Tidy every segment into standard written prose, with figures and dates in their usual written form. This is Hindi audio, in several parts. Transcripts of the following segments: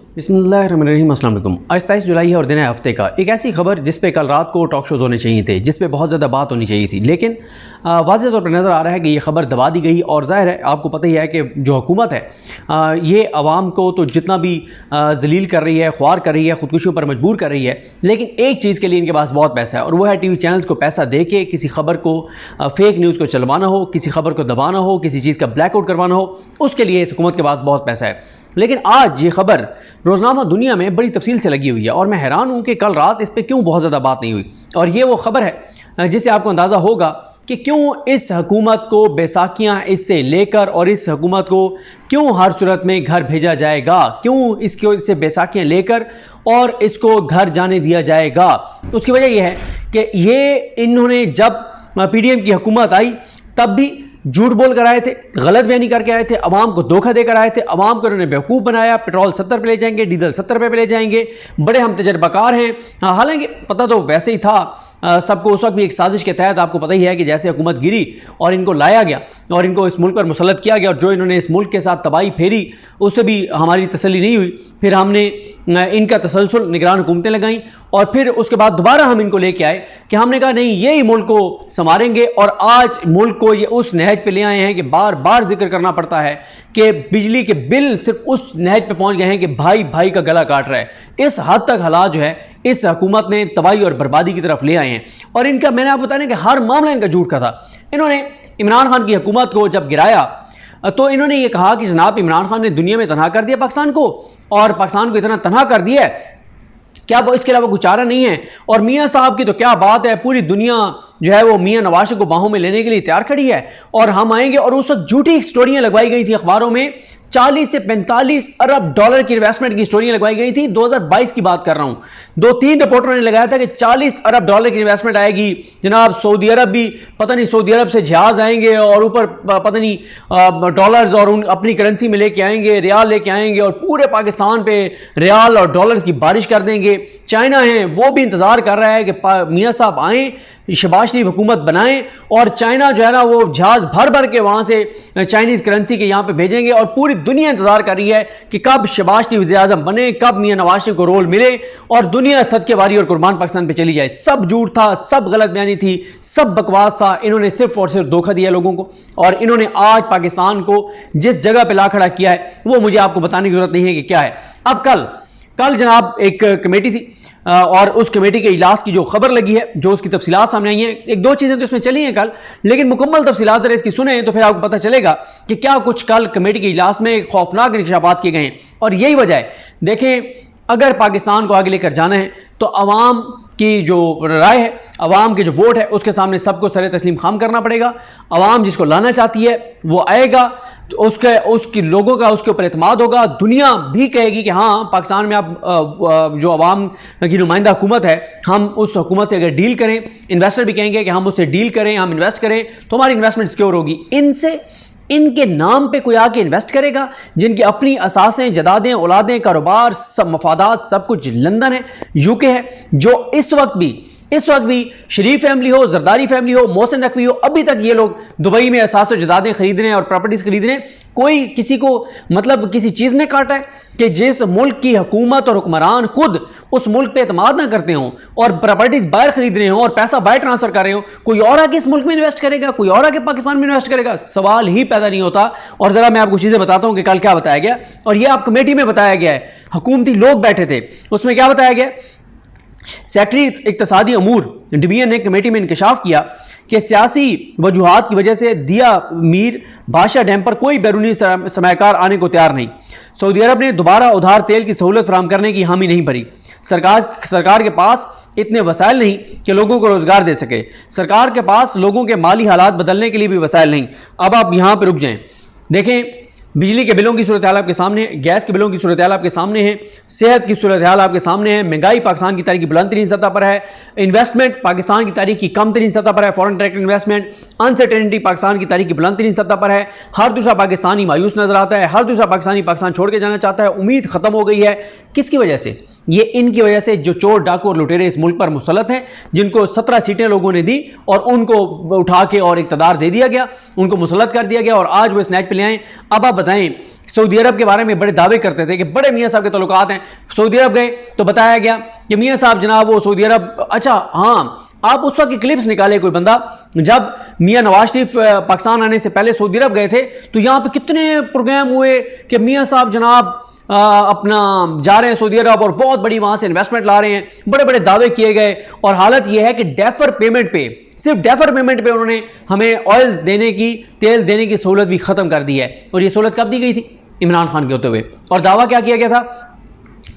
बिस्मिल्लाहिर्रहमानिर्रहीम। अस्सलाम वालेकुम। आज 27 जुलाई है और दिन है हफ्ते का। एक ऐसी खबर जिस पे कल रात को टॉक शोज़ होने चाहिए थे, जिस पे बहुत ज़्यादा बात होनी चाहिए थी, लेकिन वाज़ेह तौर पर नज़र आ रहा है कि ये खबर दबा दी गई। और ज़ाहिर है, आपको पता ही है कि जो हुकूमत है ये आवाम को तो जितना भी जलील कर रही है, ख्वार कर रही है, ख़ुदकुशियों पर मजबूर कर रही है, लेकिन एक चीज़ के लिए इनके पास बहुत पैसा है और वह है टीवी चैनल्स को पैसा दे के किसी खबर को, फेक न्यूज़ को चलवाना हो, किसी खबर को दबाना हो, किसी चीज़ का ब्लैकआउट करवाना हो, उसके लिए इस हुकूमत के पास बहुत पैसा है। लेकिन आज ये खबर रोज़नामा दुनिया में बड़ी तफसील से लगी हुई है और मैं हैरान हूँ कि कल रात इस पर क्यों बहुत ज़्यादा बात नहीं हुई। और ये वो खबर है जिससे आपको अंदाज़ा होगा कि क्यों इस हुकूमत को बैसाखियाँ इससे लेकर और इस हुकूमत को क्यों हर सूरत में घर भेजा जाएगा, क्यों इसको इससे बैसाखियाँ लेकर और इसको घर जाने दिया जाएगा। उसकी वजह यह है कि ये इन्होंने जब PDM की हुकूमत आई तब भी झूठ बोल कर आए थे, गलत बयानी करके आए थे, अवाम को धोखा देकर आए थे, अवाम को उन्होंने बेवकूफ़ बनाया। पेट्रोल 70 पे ले जाएंगे, डीजल 70 रुपये पे ले जाएंगे, बड़े हम तजर्बाकार हैं। हालांकि पता तो वैसे ही था सबको, उस वक्त भी एक साजिश के तहत आपको पता ही है कि जैसे हुकूमत गिरी और इनको लाया गया और इनको इस मुल्क पर मुसल्लत किया गया और जो इन्होंने इस मुल्क के साथ तबाही फेरी उससे भी हमारी तसल्ली नहीं हुई। फिर हमने इनका तसलसल निगरान हुकूमतें लगाई और फिर उसके बाद दोबारा हम इनको लेके आए कि हमने कहा नहीं, ये ही मुल्क को संवारेंगे। और आज मुल्क को ये उस नहज पे ले आए हैं कि बार बार जिक्र करना पड़ता है कि बिजली के बिल सिर्फ उस नहज पे पहुंच गए हैं कि भाई भाई का गला काट रहा है। इस हद तक हालात जो है इस हुकूमत ने तबाही और बर्बादी की तरफ ले आए हैं। और इनका, मैंने आपको बताया कि हर मामला इनका झूठ का था। इन्होंने इमरान खान की हुकूमत को जब गिराया तो इन्होंने ये कहा कि जनाब इमरान खान ने दुनिया में तनहा कर दिया पाकिस्तान को, और पाकिस्तान को इतना तनहा कर दिया है क्या वो इसके अलावा कुछ चारा नहीं है। और मियाँ साहब की तो क्या बात है, पूरी दुनिया जो है वो मियाँ नवाज को बाहों में लेने के लिए तैयार खड़ी है और हम आएंगे। और उस वक्त झूठी स्टोरियां लगवाई गई थी अखबारों में, 40 से 45 अरब डॉलर की इन्वेस्टमेंट की स्टोरियां लगवाई गई थी। 2022 की बात कर रहा हूं। 2-3 रिपोर्टरों ने लगाया था कि 40 अरब डॉलर की इन्वेस्टमेंट आएगी। जनाब सऊदी अरब भी, पता नहीं सऊदी अरब से जहाज आएंगे और ऊपर पता नहीं डॉलर्स और उन अपनी करेंसी में लेके आएंगे, रियाल लेके आएंगे और पूरे पाकिस्तान पे रियाल और डॉलर्स की बारिश कर देंगे। चाइना है वो भी इंतजार कर रहा है कि मियाँ साहब आएँ, शहबाज शरीफ हुकूमत बनाएं और चाइना जो है ना वो जहाज भर भर के वहां से चाइनीज करेंसी के यहाँ पे भेजेंगे। और पूरी दुनिया इंतजार कर रही है कि कब शहबाज शरीफ वज़ीर-ए-आज़म बने, कब मियां नवाज शरीफ को रोल मिले और दुनिया सदके वारी और कुर्बान पाकिस्तान पे चली जाए। सब झूठ था, सब गलत बयानी थी, सब बकवास था। इन्होंने सिर्फ और सिर्फ धोखा दिया लोगों को और इन्होंने आज पाकिस्तान को जिस जगह पर ला खड़ा किया है वो मुझे आपको बताने की जरूरत नहीं है कि क्या है। अब कल जनाब एक कमेटी थी और उस कमेटी के इजलास की जो खबर लगी है, जो उसकी तफसीलात सामने आई हैं, एक दो चीज़ें तो इसमें चली हैं कल, लेकिन मुकम्मल तफसीलात जरा इसकी सुने तो फिर आपको पता चलेगा कि क्या कुछ कल कमेटी के इजलास में खौफनाक इंकशाफात किए गए हैं। और यही वजह है, देखें, अगर पाकिस्तान को आगे लेकर जाना है तो अवाम की जो राय है, अवाम के जो वोट है, उसके सामने सबको सरे तस्लीम खाम करना पड़ेगा। अवाम जिसको लाना चाहती है वो आएगा, तो उसके लोगों का उसके ऊपर एतमाद होगा। दुनिया भी कहेगी कि हाँ, पाकिस्तान में आप जो अवाम की नुमाइंदा हुकूमत है, हम उस हुकूमत से अगर डील करें, इन्वेस्टर भी कहेंगे कि हम उससे डील करें, हम इन्वेस्ट करें तो हमारी इन्वेस्टमेंट सिक्योर होगी। इनके नाम पे कोई आके इन्वेस्ट करेगा जिनकी अपनी असासें, जदादें, औलादें, कारोबार, सब मफादात, सब कुछ लंदन है, UK है, जो इस वक्त भी शरीफ फैमिली हो, जरदारी फैमिली हो, मोहसिन नकवी हो, अभी तक ये लोग दुबई में असास जदादें खरीद रहे हैं और प्रॉपर्टीज खरीद रहे हैं। कोई किसी को मतलब किसी चीज़ ने काटा है कि जिस मुल्क की हुकूमत और हुक्मरान खुद उस मुल्क पे एतमाद ना करते हों और प्रॉपर्टीज बाहर खरीद रहे हों और पैसा बाहर ट्रांसफर कर रहे हो, कोई और आके इस मुल्क में इन्वेस्ट करेगा, कोई और आके पाकिस्तान में इन्वेस्ट करेगा? सवाल ही पैदा नहीं होता। और ज़रा मैं आपको चीज़ें बताता हूँ कि कल क्या बताया गया, और ये आप कमेटी में बताया गया है, हुकूमती लोग बैठे थे, उसमें क्या बताया गया। सेक्रेटरी इक्तसादी अमूर डिवीजन ने कमेटी में इंकशाफ किया कि सियासी वजूहात की वजह से दिया मीर बादशाह डैम पर कोई बैरूनी सरमायाकार आने को तैयार नहीं। सऊदी अरब ने दोबारा उधार तेल की सहूलत फराहम करने की हामी नहीं भरी। सरकार के पास इतने वसाइल नहीं कि लोगों को रोजगार दे सके। सरकार के पास लोगों के माली हालात बदलने के लिए भी वसाइल नहीं। अब आप यहाँ पर रुक जाएं, देखें, बिजली के बिलों की सूरत हाल आपके सामने है, गैस के बिलों की सूरत हाल आपके सामने है, सेहत की सूरत हाल आपके सामने है, महंगाई पाकिस्तान की तारीख की बुलंद तरीन सतह पर है, इन्वेस्टमेंट पाकिस्तान की तारीख की कम तरीन सतह पर है, foreign direct investment, uncertainty Pakistan की तारीख की बुलंद तरीन सतह पर है। हर दूसरा पाकिस्तानी मायूस नजर आता है, हर दूसरा पाकिस्तानी पाकिस्तान छोड़ के जाना चाहता है, उम्मीद खत्म हो गई है। किसकी वजह से? ये इनकी वजह से जो चोर डाकू और लुटेरे इस मुल्क पर मुसल्लत हैं, जिनको 17 सीटें लोगों ने दी और उनको उठा के और इक़्तिदार दे दिया गया, उनको मुसल्लत कर दिया गया और आज वो स्नैच पे ले आए। अब आप बताएं, सऊदी अरब के बारे में बड़े दावे करते थे कि बड़े मियाँ साहब के तल्लुकात हैं, सऊदी अरब गए तो बताया गया कि मियाँ साहब जनाब वो सऊदी अरब, अच्छा हाँ, आप उस वक्त की क्लिप्स निकाले कोई बंदा, जब मियाँ नवाज शरीफ पाकिस्तान आने से पहले सऊदी अरब गए थे तो यहाँ पे कितने प्रोग्राम हुए कि मियाँ साहब जनाब अपना जा रहे हैं सऊदी अरब और बहुत बड़ी वहाँ से इन्वेस्टमेंट ला रहे हैं, बड़े बड़े दावे किए गए। और हालत यह है कि डेफर पेमेंट पे, सिर्फ डेफर पेमेंट पे उन्होंने हमें ऑयल देने की, तेल देने की सहूलत भी ख़त्म कर दी है। और ये सहूलत कब दी गई थी? इमरान खान के होते हुए। और दावा क्या किया गया था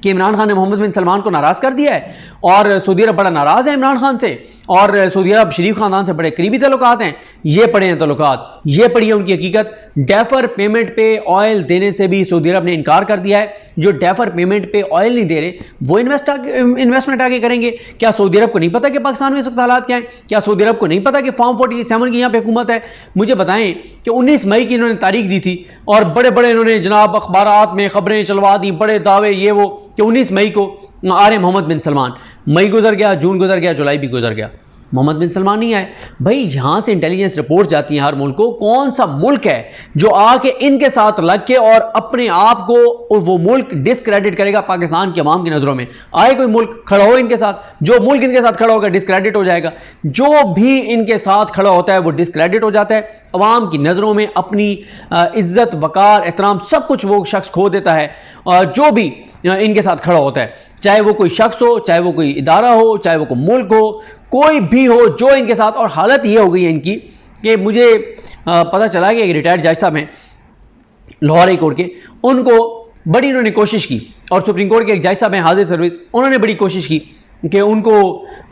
कि इमरान खान ने मोहम्मद बिन सलमान को नाराज़ कर दिया है और सऊदी अरब बड़ा नाराज़ है इमरान खान से और सऊदी अरब शरीफ खानदान से बड़े करीबी तल्लुकात हैं। ये पढ़े हैं तल्लुकात, ये पढ़ी है उनकी हकीकत। डेफर पेमेंट पे ऑयल देने से भी सऊदी अरब ने इनकार कर दिया है। जो डेफर पेमेंट पे ऑयल नहीं दे रहे वो इन्वेस्टमेंट आगे करेंगे। क्या सऊदी अरब को नहीं पता कि पाकिस्तान में इस वक्त हालात क्या हैं? क्या सऊदी अरब को नहीं पता कि फॉर्म 47 की यहाँ पे हुकूमत है? मुझे बताएं कि 19 मई की इन्होंने तारीख दी थी और बड़े बड़े इन्होंने जनाब अखबारात में खबरें चलवा दी, बड़े दावे ये वो, कि 19 मई को आ रहे मोहम्मद बिन सलमान। मई गुजर गया, जून गुजर गया, जुलाई भी गुजर गया, मोहम्मद बिन सलमान नहीं आए। भाई यहाँ से इंटेलिजेंस रिपोर्ट जाती हैं हर मुल्क को, कौन सा मुल्क है जो आके इनके साथ लग के और अपने आप को वो मुल्क डिस्क्रेडिट करेगा पाकिस्तान की आवाम की नज़रों में? आए कोई मुल्क खड़ा हो इनके साथ, जो मुल्क इनके साथ खड़ा होगा डिस्क्रेडिट हो जाएगा। जो भी इनके साथ खड़ा होता है वो डिस्क्रेडिट हो जाता है, अवाम की नज़रों में अपनी इज्जत, वकार, एहतराम सब कुछ वो शख्स खो देता है। और जो भी इनके साथ खड़ा होता है, चाहे वो कोई शख्स हो, चाहे वो कोई इदारा हो, चाहे वो कोई मुल्क हो, कोई भी हो जो इनके साथ। और हालत ये हो गई है इनकी कि मुझे पता चला कि एक रिटायर्ड जज साहब हैं लाहौर हाई कोर्ट के, उनको बड़ी इन्होंने कोशिश की, और सुप्रीम कोर्ट के एक जज साहब हैं हाजिर सर्विस, उन्होंने बड़ी कोशिश की कि उनको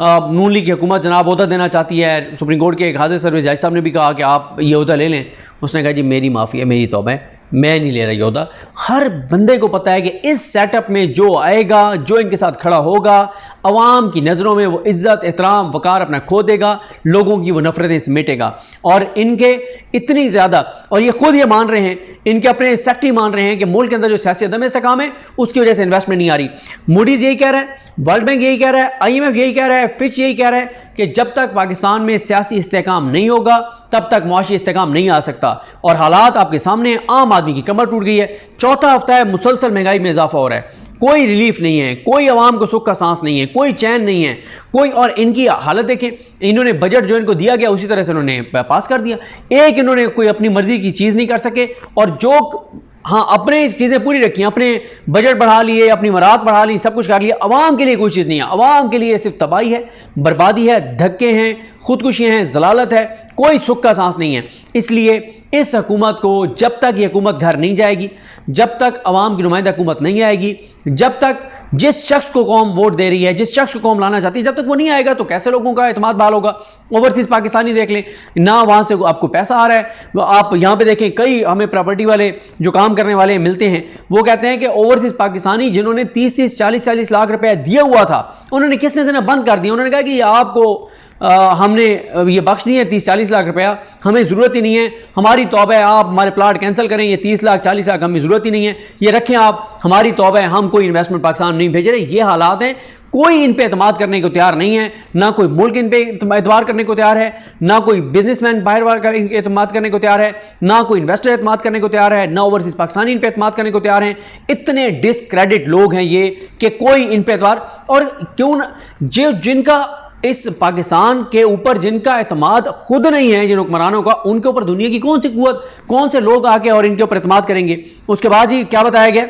नून लीग की हुकूमत जनाब ओहदा देना चाहती है। सुप्रीम कोर्ट के एक हाजिर सर्विस जज साहब ने भी कहा कि आप ये ओहदा ले लें। उसने कहा जी मेरी माफ़ी है, मेरी तौबा है, मैं नहीं ले रहा ये ओहदा। हर बंदे को पता है कि इस सेटअप में जो आएगा, जो इनके साथ खड़ा होगा, अवाम की नज़रों में वो इज़्ज़त, एहतराम, वकार अपना खो देगा, लोगों की वो नफरतें समेटेगा। और इनके इतनी ज़्यादा, और ये खुद ये मान रहे हैं, इनके अपने सेक्रेटरी मान रहे हैं कि मुल्क के अंदर जो सियासी अदम इस्तेकाम है उसकी वजह से इन्वेस्टमेंट नहीं आ रही। मूडीज़ यही कह रहा है, वर्ल्ड बैंक यही कह रहा है, IMF यही कह रहा है, फिच यही कह रहा है कि जब तक पाकिस्तान में सियासी इस्तेकाम नहीं होगा तब तक मुआशी इस्तेकाम नहीं आ सकता। और हालात आपके सामने, आम आदमी की कमर टूट गई है। चौथा हफ्ता है मुसलसल महंगाई में इजाफा हो रहा है, कोई रिलीफ नहीं है, कोई आवाम को सुख का सांस नहीं है, कोई चैन नहीं है, कोई। और इनकी हालत देखें, इन्होंने बजट जो इनको दिया गया उसी तरह से इन्होंने पास कर दिया। एक इन्होंने कोई अपनी मर्जी की चीज़ नहीं कर सके, और जो हाँ अपने चीज़ें पूरी रखी, अपने बजट बढ़ा लिए, अपनी मराहत बढ़ा ली, सब कुछ कर लिया, अवाम के लिए कोई चीज़ नहीं है। अवाम के लिए सिर्फ तबाही है, बर्बादी है, धक्के हैं, खुदकुशियाँ हैं, जलालत है, कोई सुख का सांस नहीं है। इसलिए इस हुकूमत को जब तक ये हुकूमत घर नहीं जाएगी, जब तक अवाम की नुमाइंदा हुकूमत नहीं आएगी, जब तक जिस शख्स को कौम वोट दे रही है, जिस शख्स को कौम लाना चाहती है, जब तक वो नहीं आएगा तो कैसे लोगों का एतमाद बहाल होगा? ओवरसीज़ पाकिस्तानी देख लें ना, वहाँ से आपको पैसा आ रहा है। आप यहाँ पे देखें, कई हमें प्रॉपर्टी वाले जो काम करने वाले मिलते हैं, वो कहते हैं कि ओवरसीज़ पाकिस्तानी जिन्होंने 30-30, 40-40 लाख रुपया दिया हुआ था, उन्होंने किसने देना बंद कर दिया। उन्होंने कहा कि आपको हमने ये बख्श दिए 30-40 लाख रुपया, हमें ज़रूरत ही नहीं है, हमारी तौबा है, आप हमारे प्लाट कैंसिल करें, ये 30 लाख 40 लाख हमें ज़रूरत ही नहीं है, ये रखें आप, हमारी तौबा है, हम कोई इन्वेस्टमेंट पाकिस्तान नहीं भेज रहे। ये हालात हैं, कोई इन पे एतमाद करने को तैयार नहीं है, ना कोई मुल्क इन पे एतबार करने को तैयार है, ना कोई बिजनेसमैन बाहर एतमाद करने को तैयार है, ना कोई इन्वेस्टर एतमाद करने को तैयार है, ना ओवरसीज़ पाकिस्तानी इन पे एतमाद करने को तैयार हैं। इतने डिसक्रेडिट लोग हैं ये कि कोई इन पे एतबार, और क्यों ना जिनका इस पाकिस्तान के ऊपर जिनका एतमाद खुद नहीं है, जिन हुक्मरानों का, उनके ऊपर दुनिया की कौन सी कुव्वत, कौन से लोग आके और इनके ऊपर एतमाद करेंगे? उसके बाद ही क्या बताया गया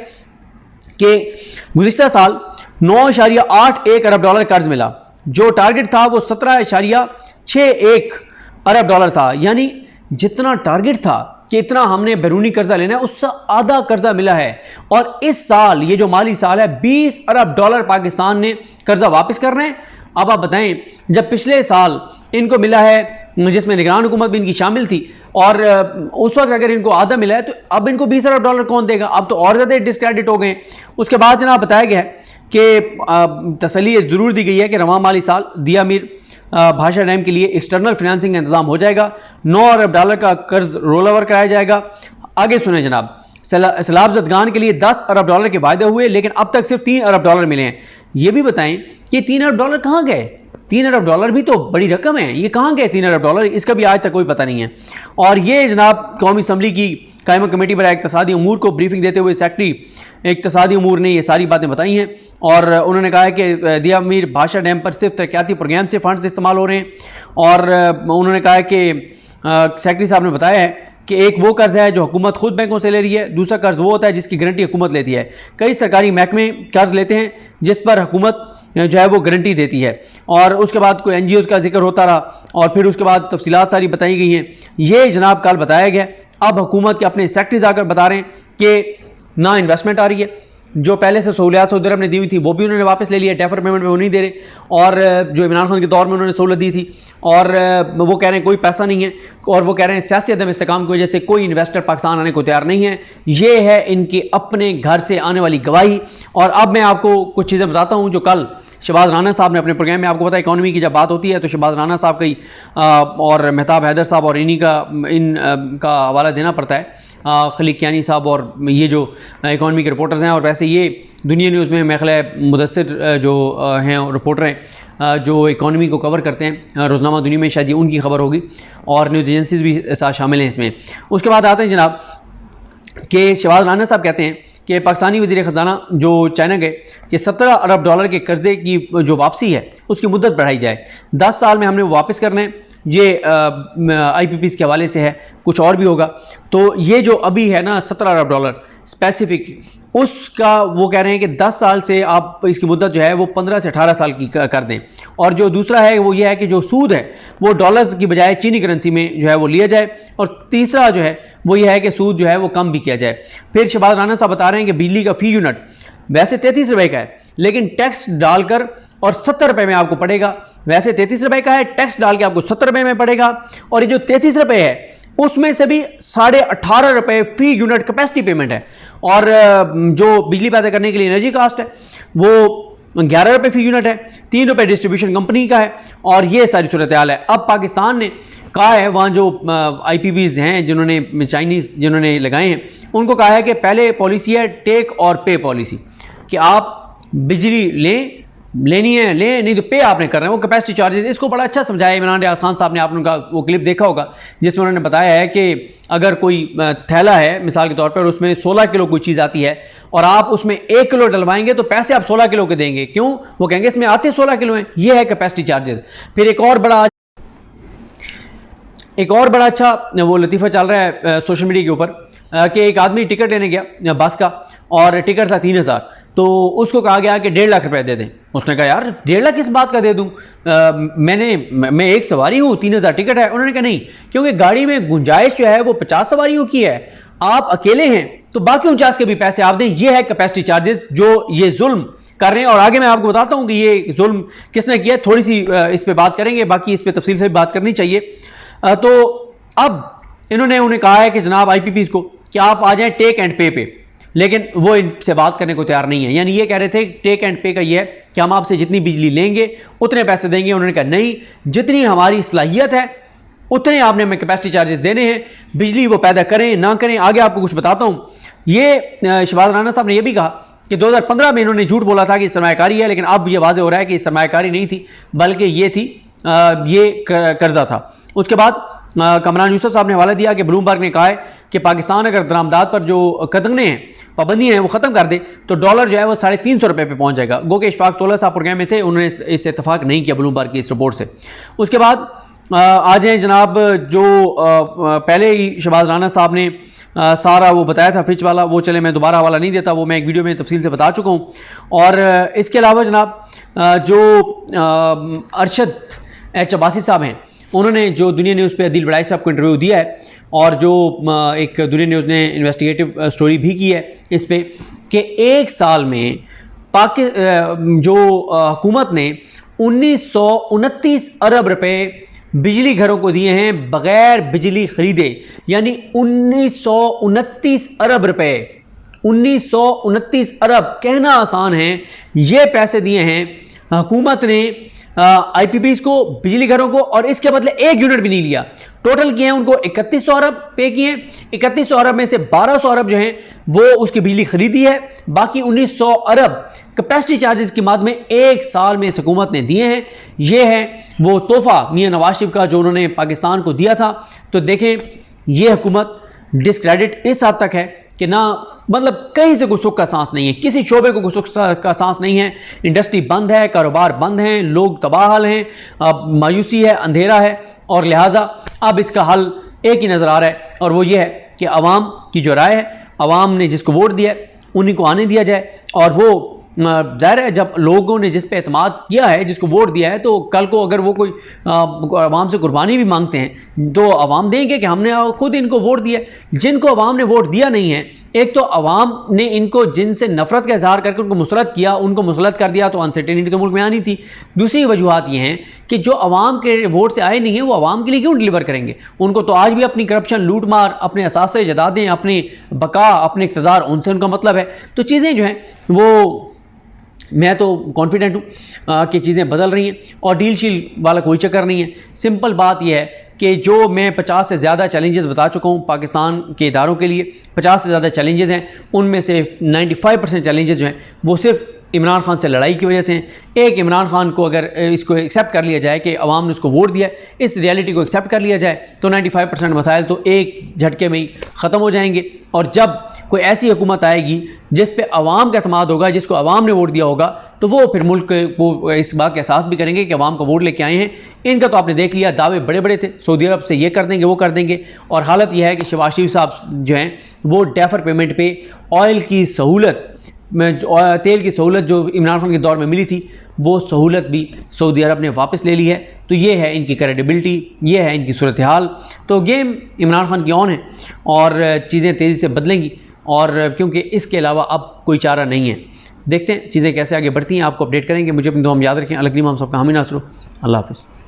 कि गुज़िश्ता साल 9.81 अरब डॉलर कर्ज मिला, जो टारगेट था वो 17.61 अरब डॉलर था। यानी जितना टारगेट था कि इतना हमने बैरूनी कर्जा लेना है, उससे आधा कर्जा मिला है। और इस साल, ये जो माली साल है, 20 अरब डॉलर पाकिस्तान ने कर्जा वापस करना है। अब आप बताएं, जब पिछले साल इनको मिला है, जिसमें निगरान हुकूमत भी इनकी शामिल थी, और उस वक्त अगर इनको आधा मिला है तो अब इनको 20 अरब डॉलर कौन देगा? अब तो और ज़्यादा डिस्क्रेडिट हो गए। उसके बाद जनाब बताया गया है कि तसल्ली ज़रूर दी गई है कि रवां माली साल दिया मीर भाषा डैम के लिए एक्सटर्नल फिनेंसिंग का इंतजाम हो जाएगा, 9 अरब डॉलर का कर्ज रोल ओवर कराया जाएगा। आगे सुने जनाब, सैलाब ज़दगान के लिए 10 अरब डॉलर के वायदे हुए, लेकिन अब तक सिर्फ 3 अरब डॉलर मिले हैं। ये भी बताएं कि 3 अरब डॉलर कहाँ गए? 3 अरब डॉलर भी तो बड़ी रकम है, ये कहाँ गए 3 अरब डॉलर? इसका भी आज तक कोई पता नहीं है। और ये जनाब कौमी असम्बली की कायमा कमेटी पर इक़्तिसादी अमूर को ब्रीफिंग देते हुए सेक्रेटरी इक़्तिसादी अमूर ने ये सारी बातें बताई हैं, और उन्होंने कहा है कि दिया मीर भाषा डैम पर सिर्फ तरक्याती प्रोग्राम से फंड्स इस्तेमाल हो रहे हैं। और उन्होंने कहा है कि सेक्रेटरी साहब ने बताया है कि एक वो कर्ज है जो हुकूमत खुद बैंकों से ले रही है, दूसरा कर्ज वो होता है जिसकी गारंटी हुकूमत लेती है। कई सरकारी महकमे कर्ज लेते हैं जिस पर हुकूमत जो है वो गारंटी देती है। और उसके बाद कोई NGOs का जिक्र होता रहा, और फिर उसके बाद तफसीलात सारी बताई गई हैं। ये जनाब कल बताया गया। अब हुकूमत के अपने सेक्रेटरीज आकर बता रहे हैं कि ना इन्वेस्टमेंट आ रही है, जो पहले से सहूलियात सऊदी अरब ने दी हुई थी वो भी उन्होंने वापस ले लिया, डेफर पेमेंट में वो नहीं दे रहे, और जो इमरान खान के दौर में उन्होंने सहूलत दी थी, और वो कह रहे हैं कोई पैसा नहीं है, और वो कह रहे हैं सियासी अदम इस्तेकाम की वजह से कोई इन्वेस्टर पाकिस्तान आने को तैयार नहीं है। ये है इनके अपने घर से आने वाली गवाही। और अब मैं आपको कुछ चीज़ें बताता हूँ जो कल शहबाज राना साहब ने अपने प्रोग्राम में, आपको पता है इकॉनमी की जब बात होती है तो शहबाज राना साहब की और मेहताब हैदर साहब और इनका हवाला देना पड़ता है, खलीक कियानी साहब और ये जो इकॉनमी के रिपोर्टर्स हैं। और वैसे ये दुनिया न्यूज़ में मेखला मुदस्सिर जो हैं रिपोर्टर हैं जो इकॉनमी को कवर करते हैं, रोज़नामा दुनिया में शायद ये उनकी खबर होगी, और न्यूज़ एजेंसीज़ भी साथ शामिल हैं इसमें। उसके बाद आते हैं जनाब कि शहबाज राना साहब कहते हैं कि पाकिस्तानी वज़ीर ख़जाना जो चाइना गए कि 17 अरब डॉलर के कर्जे की जो वापसी है उसकी मुद्दत बढ़ाई जाए, 10 साल में हमने वो वापस करना है। ये IPPs के हवाले से है, कुछ और भी होगा। तो ये जो अभी है ना 17 अरब डॉलर स्पेसिफिक, उसका वो कह रहे हैं कि 10 साल से आप इसकी मुद्दत जो है वो 15 से 18 साल की कर दें। और जो दूसरा है वो ये है कि जो सूद है वो डॉलर्स की बजाय चीनी करेंसी में जो है वो लिया जाए। और तीसरा जो है वो ये है कि सूद जो है वो कम भी किया जाए। फिर शहबाज राना साहब बता रहे हैं कि बिजली का फी यूनिट वैसे 33 रुपये का है, लेकिन टैक्स डालकर और 70 रुपये में आपको पड़ेगा। वैसे 33 रुपये का है, टैक्स डाल के आपको 70 रुपये में पड़ेगा। और ये जो 33 रुपये है उसमें से भी 18.5 रुपये फी यूनिट कैपेसिटी पेमेंट है, और जो बिजली पैदा करने के लिए एनर्जी कास्ट है वो 11 रुपये फी यूनिट है, 3 रुपये डिस्ट्रीब्यूशन कंपनी का है। और ये सारी सूरत हाल है। अब पाकिस्तान ने कहा है, वहाँ जो IPPs हैं जिन्होंने चाइनीज़ जिन्होंने लगाए हैं, उनको कहा है कि पहले पॉलिसी है टेक और पे पॉलिसी, कि आप बिजली लेनी है लें, नहीं तो पे आपने करना है, वो कैपेसिटी चार्जेस। इसको बड़ा अच्छा समझाया इमरान रियाज खान साहब ने, आपने उनका वो क्लिप देखा होगा जिसमें उन्होंने बताया है कि अगर कोई थैला है मिसाल के तौर पर, उसमें 16 किलो कोई चीज़ आती है और आप उसमें 1 किलो डलवाएंगे तो पैसे आप 16 किलो के देंगे। क्यों? वो कहेंगे इसमें आते 16 किलो हैं। ये है कैपेसिटी चार्जेस। फिर एक और बड़ा अच्छा वो लतीफ़ा चल रहा है सोशल मीडिया के ऊपर कि एक आदमी टिकट लेने गया बस का, और टिकट था 3000, तो उसको कहा गया कि 1.5 लाख रुपए दे दें। उसने कहा यार 1.5 लाख किस बात का दे दूं, मैं एक सवारी हूँ, 3000 टिकट है। उन्होंने कहा नहीं, क्योंकि गाड़ी में गुंजाइश जो है वो 50 सवारियों की है, आप अकेले हैं तो बाकी 49 के भी पैसे आप दें। ये है कैपेसिटी चार्जेस जो ये जुल्म कर रहे हैं। और आगे मैं आपको बताता हूँ कि ये जुल्म किसने किया, थोड़ी सी इस पर बात करेंगे, बाकी इस पर तफसील से भी बात करनी चाहिए। तो अब इन्होंने उन्हें कहा है कि जनाब IPPs को कि आप आ जाएं टेक एंड पे, लेकिन वो इनसे बात करने को तैयार नहीं है। यानी ये कह रहे थे टेक एंड पे का ये है कि हम आपसे जितनी बिजली लेंगे उतने पैसे देंगे। उन्होंने कहा नहीं, जितनी हमारी सलाहियत है उतने आपने हमें कैपेसिटी चार्जेस देने हैं, बिजली वो पैदा करें ना करें। आगे आपको कुछ बताता हूँ। ये शहबाज राना साहब ने यह भी कहा कि 2015 में इन्होंने झूठ बोला था कि सरमायाकारी है, लेकिन अब ये वाज़ेह हो रहा है कि सरमायाकारी नहीं थी, बल्कि ये थी ये कर्जा था। उसके बाद कमरान यूसुफ साहब ने हवाला दिया कि ब्लूमबर्ग ने कहा है कि पाकिस्तान अगर दरामदाद पर जो कदंगने हैं, पाबंदियाँ हैं, वो ख़त्म कर दे तो डॉलर जो है वो 350 रुपये पे पहुंच जाएगा। गो के इशफाक तौला साहब प्रोग्राम में थे, उन्होंने इस इत्तेफाक नहीं किया ब्लूमबर्ग की इस रिपोर्ट से। उसके बाद आ जाए जनाब जो पहले ही शहबाज राना साहब ने सारा वो बताया था फिच वाला, वो चले मैं दोबारा हवाला नहीं देता, वो मैं एक वीडियो में तफसील से बता चुका हूँ। और इसके अलावा जनाब जो अरशद एच अब्बासी साहब हैं, उन्होंने जो दुनिया न्यूज़ पे अदील बड़ाई साहब को इंटरव्यू दिया है, और जो एक दुनिया न्यूज़ ने इन्वेस्टिगेटिव स्टोरी भी की है इस पे कि 1 साल में जो हुकूमत ने 1929 अरब रुपए बिजली घरों को दिए हैं बग़ैर बिजली ख़रीदे। यानी 1929 अरब रुपए, 1929 अरब कहना आसान है, ये पैसे दिए हैं हुकूमत ने IPPs को, बिजली घरों को, और इसके बदले 1 यूनिट भी नहीं लिया। टोटल किए हैं उनको 3100 अरब पे किए। 3100 अरब में से 1200 अरब जो हैं वो उसकी बिजली खरीदी है। बाकी 1900 अरब कैपेसिटी चार्जेस की मद में 1 साल में इस हुकूमत ने दिए हैं। ये है वो तोहफा मियां नवाज शरीफ का जो उन्होंने पाकिस्तान को दिया था। तो देखें, ये हुकूमत डिस्क्रेडिट इस हद तक है कि ना, मतलब कहीं से कोई सुख का सांस नहीं है, किसी शोबे को कोई सुख का सांस नहीं है। इंडस्ट्री बंद है, कारोबार बंद हैं, लोग तबाह हाल हैं, मायूसी है, अंधेरा है, और लिहाजा अब इसका हल एक ही नज़र आ रहा है, और वो ये है कि अवाम की जो राय है, अवाम ने जिसको वोट दिया है उन्हीं को आने दिया जाए। और वो ज़ाहिर है, जब लोगों ने जिस पे एतमाद किया है, जिसको वोट दिया है, तो कल को अगर वो कोई अवाम से कुर्बानी भी मांगते हैं तो अवाम देंगे कि हमने खुद इनको वोट दिया। जिनको अवाम ने वोट दिया नहीं है, एक तो अवाम ने इनको जिनसे नफरत का इजहार करके उनको मुसलत किया, उनको मुसलत कर दिया, तो अनसर्टेनिटी तो मुल्क में आनी थी। दूसरी वजूहत ये हैं कि जो अवाम के वोट से आए नहीं हैं वो अवाम के लिए क्यों डिलीवर करेंगे? उनको तो आज भी अपनी करप्शन, लूट मार, अपने असासे जदादें, अपनी बका, अपने इक़्तिदार, उनसे उनका मतलब है। तो चीज़ें जो हैं वो, मैं तो कॉन्फिडेंट हूँ कि चीज़ें बदल रही हैं, और डील शील वाला कोई चक्कर नहीं है। सिंपल बात यह है कि जो मैं 50 से ज़्यादा चैलेंजेस बता चुका हूँ पाकिस्तान के इदारों के लिए, 50 से ज़्यादा चैलेंजेस हैं, उनमें से 95% चैलेंजेस जो हैं वो सिर्फ इमरान खान से लड़ाई की वजह से हैं। एक, इमरान खान को अगर इसको एक्सेप्ट कर लिया जाए कि अवाम ने उसको वोट दिया, इस रियलिटी को एक्सेप्ट कर लिया जाए, तो 95% मसाइल तो एक झटके में ही ख़त्म हो जाएंगे। और जब कोई ऐसी हुकूमत आएगी जिस पे अवाम का एतमाद होगा, जिसको अवाम ने वोट दिया होगा, तो वो फिर मुल्क को इस बात का एहसास भी करेंगे कि अवाम का वोट लेके आए हैं। इनका तो आपने देख लिया, दावे बड़े बड़े थे, सऊदी अरब से ये कर देंगे, वो कर देंगे, और हालत यह है कि शहबाज शरीफ साहब जो हैं वो डेफर पेमेंट पे ऑयल की सहूलत में, तेल की सहूलत जो इमरान खान के दौर में मिली थी, वो सहूलत भी सऊदी अरब ने वापस ले ली है। तो ये है इनकी क्रेडिबिलिटी, ये है इनकी सूरत हाल। तो गेम इमरान खान की ऑन है, और चीज़ें तेज़ी से बदलेंगी, और क्योंकि इसके अलावा अब कोई चारा नहीं है। देखते हैं चीज़ें कैसे आगे बढ़ती हैं, आपको अपडेट करेंगे। मुझे अपनी दुआ में याद रखें। अलग हम सबका हामी नासरो। अल्लाह हाफ़िज़।